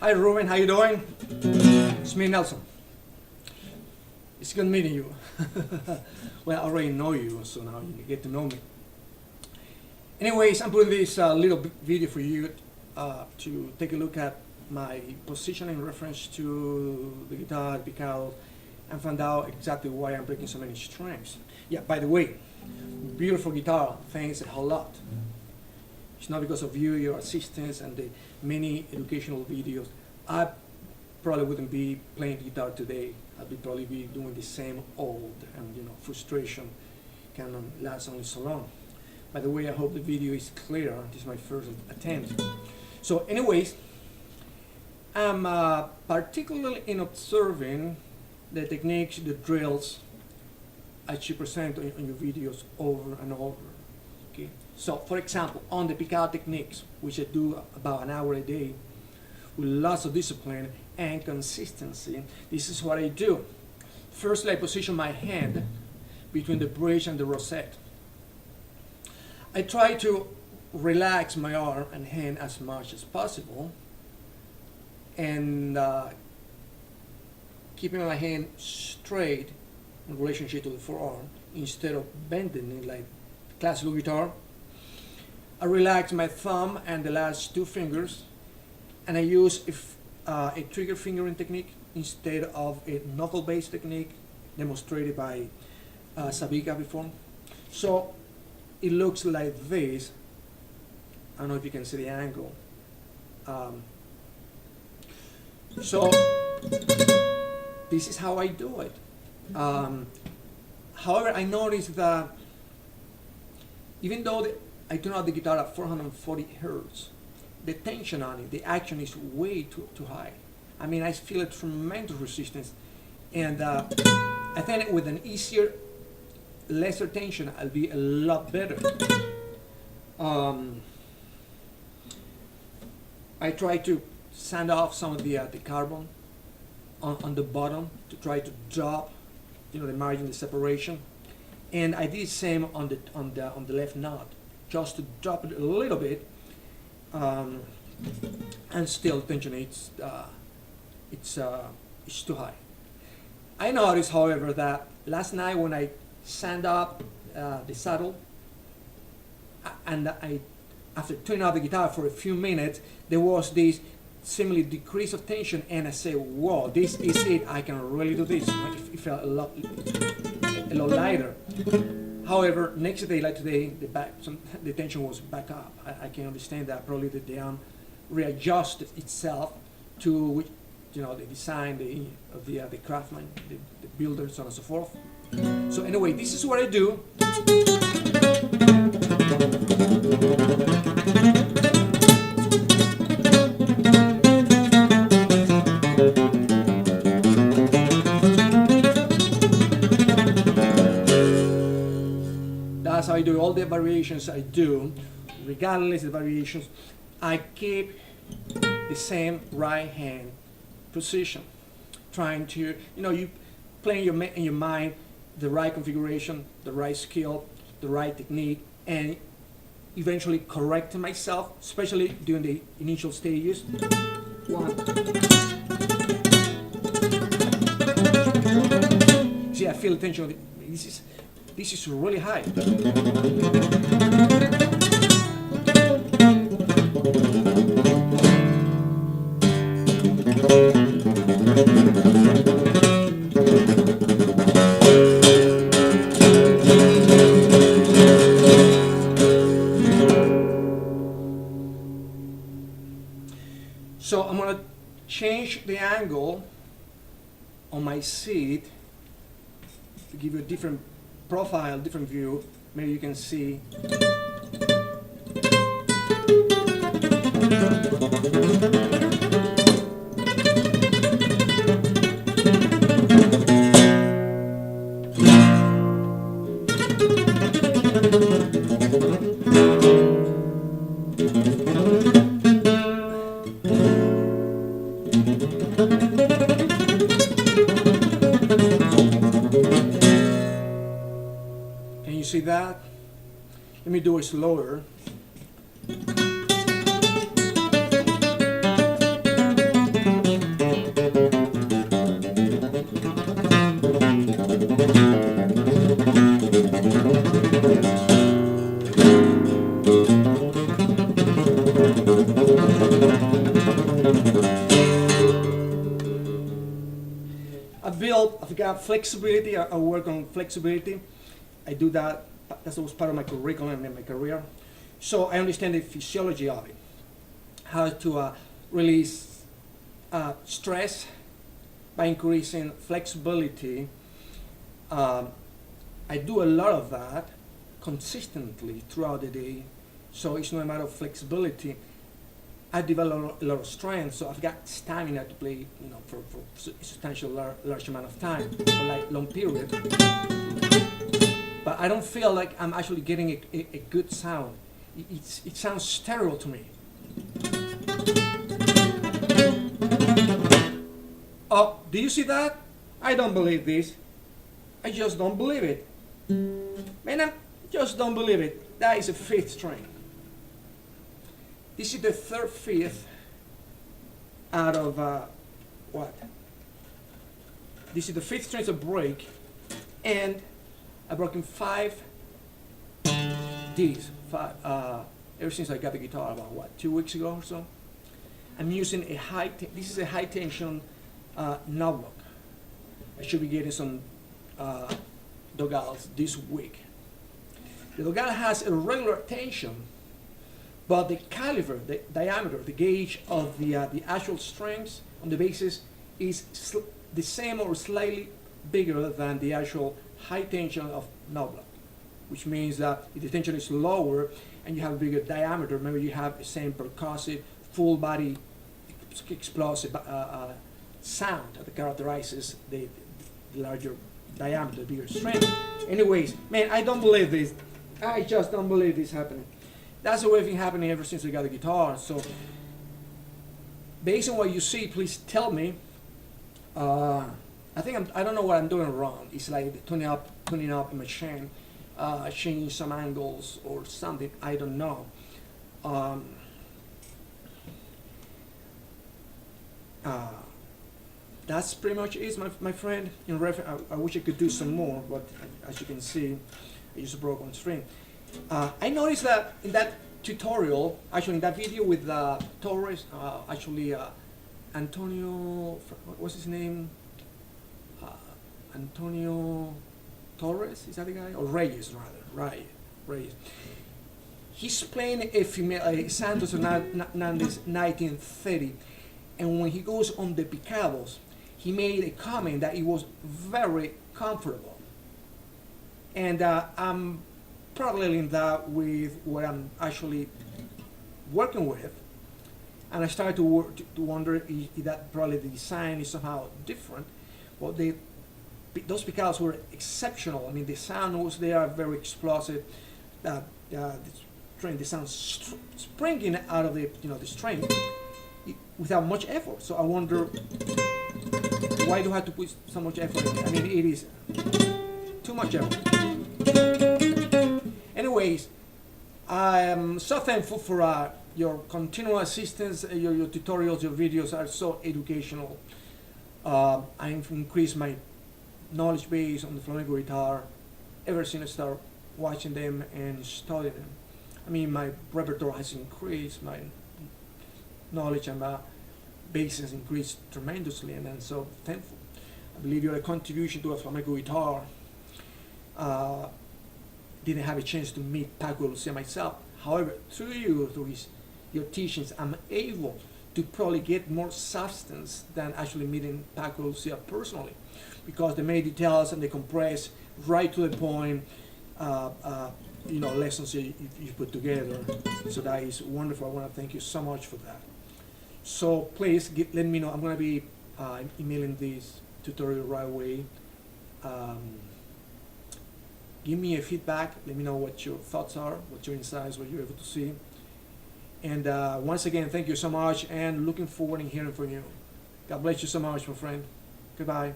Hi Ruben, how you doing? It's me, Nelson. It's good meeting you. Well, I already know you, so now you get to know me. Anyways, I'm putting this little video for you to take a look at my position in reference to the guitar, Picados, and find out exactly why I'm breaking so many strings. Yeah, by the way, beautiful guitar, thanks a whole lot. It's not because of you, your assistance, and the many educational videos. I probably wouldn't be playing guitar today. I'd probably be doing the same old, and frustration can last only so long. By the way, I hope the video is clear. This is my first attempt. So anyways, I'm particularly in observing the techniques, the drills that you present on your videos over and over. Okay. So for example, on the Picados techniques, which I do about an hour a day, with lots of discipline and consistency, this is what I do. Firstly, I position my hand between the bridge and the rosette. I try to relax my arm and hand as much as possible, and keeping my hand straight in relationship to the forearm instead of bending it like classical guitar. I relax my thumb and the last two fingers, and I use a trigger fingering technique instead of a knuckle-based technique demonstrated by Sabika before. So it looks like this. I don't know if you can see the angle. So this is how I do it. However, I noticed that even though I tune out the guitar at 440 hertz, the tension on it, the action is way too high. I mean, I feel a tremendous resistance, and I think with an easier, lesser tension, I'll be a lot better. I try to sand off some of the carbon on the bottom to try to drop, the margin, the separation, and I did the same on the left knot, just to drop it a little bit, and still tension it's too high. I noticed, however, that last night when I sand up the saddle, and after tuning out the guitar for a few minutes, there was this seemingly decrease of tension, and I say, whoa, this is it, I can really do this. It felt a lot lighter. However, next day, like today, the tension was back up. I can understand that. Probably the down readjusted itself to the design of the craftsman, the builder, so on and so forth. So anyway, this is what I do. That's how I do all the variations I do. Regardless of the variations, I keep the same right hand position, trying to, you play in your mind the right configuration, the right skill, the right technique, and eventually correcting myself, especially during the initial stages. One. See, I feel the tension. This is really high. So I'm going to change the angle on my seat to give you a different profile, different view. Maybe you can see. Can you see that? Let me do it slower. got flexibility. I work on flexibility. I do that. That was part of my curriculum and my career. So I understand the physiology of it, how to release stress by increasing flexibility. I do a lot of that consistently throughout the day. So it's not a matter of flexibility. I develop a lot of strength, so I've got stamina to play, for a substantial large amount of time, for like long period. But I don't feel like I'm actually getting a good sound. It sounds sterile to me. Oh, do you see that? I don't believe this. I just don't believe it. Man, I just don't believe it. That is a fifth string. This is the third fifth out of what? This is the fifth string of break, and I've broken 5 Ds. Ever since I got the guitar about what, 2 weeks ago or so. I'm using a this is a high tension knob lock. I should be getting some dogals this week. The dogal has a regular tension, but the caliber, the diameter, the gauge of the actual strings on the basses is the same or slightly bigger than the actual high tension of knob lock, which means that if the tension is lower and you have a bigger diameter, maybe you have the same percussive, full body, explosive sound that characterizes the larger diameter, the bigger string. Anyways, man, I don't believe this. I just don't believe this happening. That's the way it's been happening ever since I got the guitar. So, based on what you see, please tell me. I don't know what I'm doing wrong. It's like tuning up a machine, changing some angles or something. I don't know. That's pretty much it, my friend. I wish I could do some more, but as you can see, I just broke one string. I noticed that in that tutorial, actually in that video with Torres, Antonio, what's his name? Antonio Torres, is that the guy? Or Reyes, rather. Reyes. He's playing a Santos Hernandez 1930, and when he goes on the Picados, he made a comment that it was very comfortable. And I'm paralleling that with what I'm actually working with, and I started to wonder if that probably the design is somehow different. Well, those Picados were exceptional. I mean, the sound was there, very explosive. The sound springing out of the string without much effort. So I wonder, why do I have to put so much effort in it? I mean, it is too much effort. Anyways, I am so thankful for your continual assistance. Your tutorials, your videos are so educational. I've increased my knowledge base on the flamenco guitar ever since I started watching them and studying them. I mean, my repertoire has increased, my knowledge and my base has increased tremendously, and I'm so thankful. I believe you're a contribution to a flamenco guitar. Didn't have a chance to meet Paco Lucia myself. However, through your teachings, I'm able to probably get more substance than actually meeting Paco Lucia personally, because the many details and they compress right to the point, lessons you put together. So that is wonderful. I want to thank you so much for that. So please let me know. I'm going to be emailing this tutorial right away. Give me a feedback. Let me know what your thoughts are, what your insights, what you're able to see. And once again, thank you so much, and looking forward to hearing from you. God bless you so much, my friend. Goodbye.